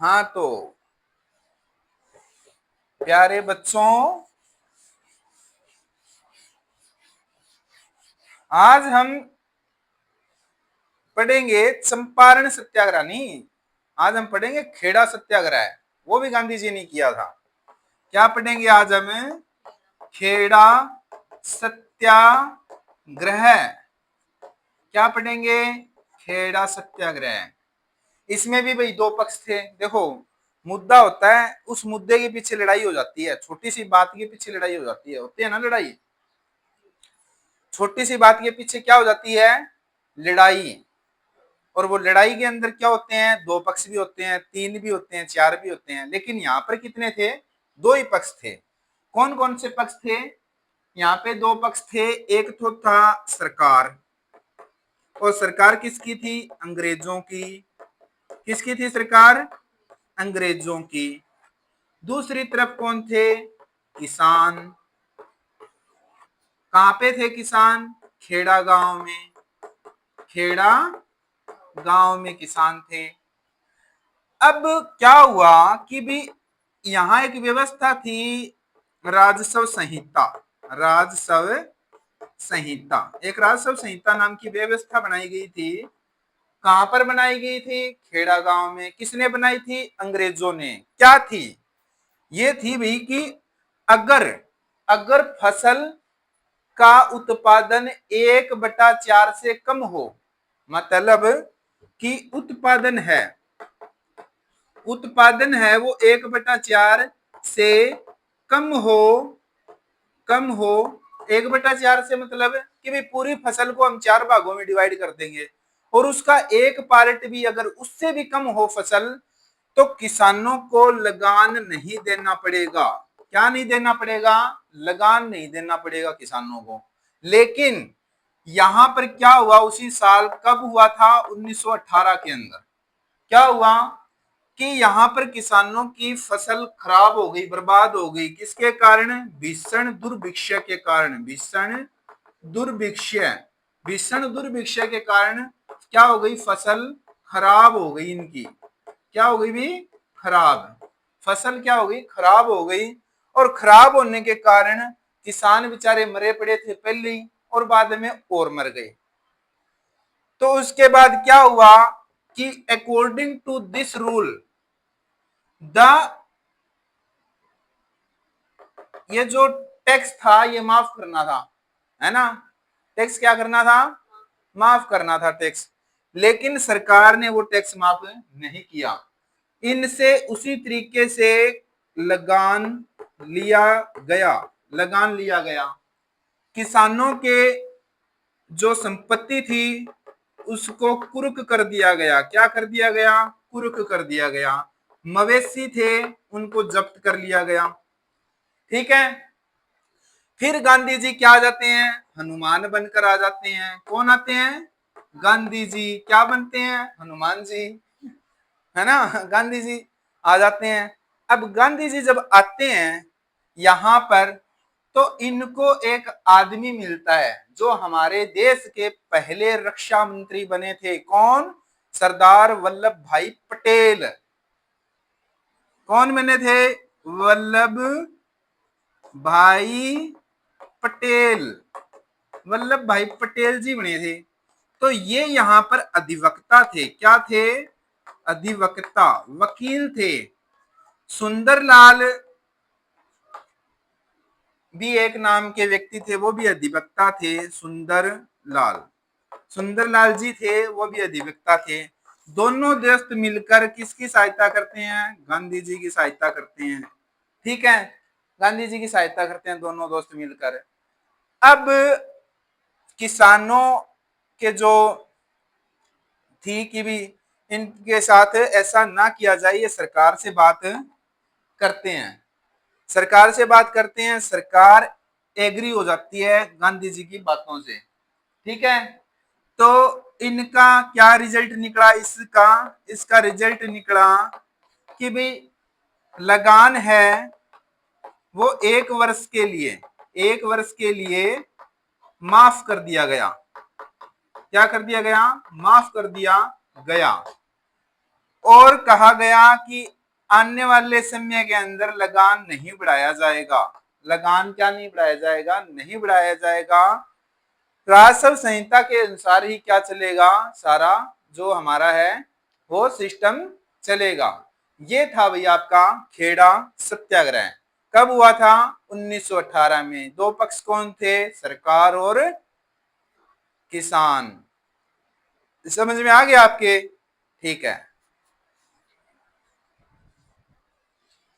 हाँ तो प्यारे बच्चों, आज हम पढ़ेंगे चंपारण सत्याग्रह। नहीं, आज हम पढ़ेंगे खेड़ा सत्याग्रह। वो भी गांधी जी ने किया था। क्या पढ़ेंगे आज हम? खेड़ा सत्याग्रह। क्या पढ़ेंगे? खेड़ा सत्याग्रह। इसमें भी भाई दो पक्ष थे। देखो, मुद्दा होता है, उस मुद्दे के पीछे लड़ाई हो जाती है, छोटी सी बात के पीछे लड़ाई हो जाती है, होती है ना लड़ाई। छोटी सी बात के पीछे क्या हो जाती है? लड़ाई। और वो लड़ाई के अंदर क्या होते हैं? दो पक्ष भी होते हैं, तीन भी होते हैं, चार भी होते हैं। लेकिन यहाँ पर कितने थे? दो ही पक्ष थे। कौन कौन से पक्ष थे? यहाँ पे दो पक्ष थे। एक तो था सरकार, और सरकार किसकी थी? अंग्रेजों की। किसकी थी सरकार? अंग्रेजों की। दूसरी तरफ कौन थे? किसान। कहां पे थे किसान? खेड़ा गांव में। खेड़ा गांव में किसान थे। अब क्या हुआ कि भी यहां एक व्यवस्था थी, राजस्व संहिता। राजस्व संहिता, एक राजस्व संहिता नाम की व्यवस्था बनाई गई थी। कहां पर बनाई गई थी? खेड़ा गांव में। किसने बनाई थी? अंग्रेजों ने। क्या थी? ये थी भाई कि अगर अगर फसल का उत्पादन 1/4 से कम हो, मतलब कि उत्पादन है वो 1/4 से कम हो। कम हो 1/4 से मतलब कि भाई पूरी फसल को हम 4 भागों में डिवाइड कर देंगे, और उसका एक पार्ट भी अगर उससे भी कम हो फसल, तो किसानों को लगान नहीं देना पड़ेगा। क्या नहीं देना पड़ेगा? लगान नहीं देना पड़ेगा किसानों को। लेकिन यहां पर क्या हुआ उसी साल? कब हुआ था? 1918 के अंदर। क्या हुआ कि यहां पर किसानों की फसल खराब हो गई, बर्बाद हो गई। किसके कारण? भीषण दुर्भिक्ष के कारण। भीषण दुर्भिक्ष। भीषण दुर्भिक्ष के कारण क्या हो गई? फसल खराब हो गई इनकी। क्या हो गई भी? खराब। फसल क्या हो गई? खराब हो गई। और खराब होने के कारण किसान बेचारे मरे पड़े थे पहले ही, और बाद में और मर गए। तो उसके बाद क्या हुआ कि according to this rule, the ये जो टैक्स था ये माफ करना था, है ना? टैक्स क्या करना था? माफ करना था टैक्स। लेकिन सरकार ने वो टैक्स माफ नहीं किया। इनसे उसी तरीके से लगान लिया गया। लगान लिया गया। किसानों के जो संपत्ति थी उसको कुर्क कर दिया गया। क्या कर दिया गया? कुर्क कर दिया गया। मवेशी थे उनको जब्त कर लिया गया। ठीक है। फिर गांधी जी क्या आ जाते हैं? हनुमान बनकर आ जाते हैं। कौन आते हैं? गांधी जी। क्या बनते हैं? हनुमान जी, है ना? गांधी जी आ जाते हैं। अब गांधी जी जब आते हैं यहां पर, तो इनको एक आदमी मिलता है जो हमारे देश के पहले रक्षा मंत्री बने थे। कौन? सरदार वल्लभ भाई पटेल। कौन बने थे? वल्लभ भाई पटेल। वल्लभ भाई पटेल जी बने थे। तो ये यहां पर अधिवक्ता थे। क्या थे? अधिवक्ता, वकील थे। सुंदरलाल भी एक नाम के व्यक्ति थे, वो भी अधिवक्ता थे। सुंदरलाल, सुंदरलाल जी थे, वो भी अधिवक्ता थे। दोनों दोस्त मिलकर किसकी सहायता करते हैं? गांधी जी की सहायता करते हैं। ठीक है, गांधी जी की सहायता करते हैं दोनों दोस्त मिलकर। अब किसानों के जो थी कि भी इनके साथ ऐसा ना किया जाए, ये सरकार से बात करते हैं। सरकार से बात करते हैं, सरकार एग्री हो जाती है गांधी जी की बातों से। ठीक है। तो इनका क्या रिजल्ट निकला? इसका रिजल्ट निकला कि भाई लगान है वो 1 वर्ष के लिए, 1 वर्ष के लिए माफ कर दिया गया। क्या कर दिया गया? माफ कर दिया गया। और कहा गया कि आने वाले समय के अंदर लगान नहीं बढ़ाया जाएगा। लगान क्या नहीं बढ़ाया जाएगा? नहीं बढ़ाया जाएगा। राजस्व संहिता के अनुसार ही क्या चलेगा? सारा जो हमारा है वो सिस्टम चलेगा। ये था भैया आपका खेड़ा सत्याग्रह। कब हुआ था? 1918 में। दो पक्ष कौन थे? सरकार और किसान। समझ में आ गया आपके? ठीक है।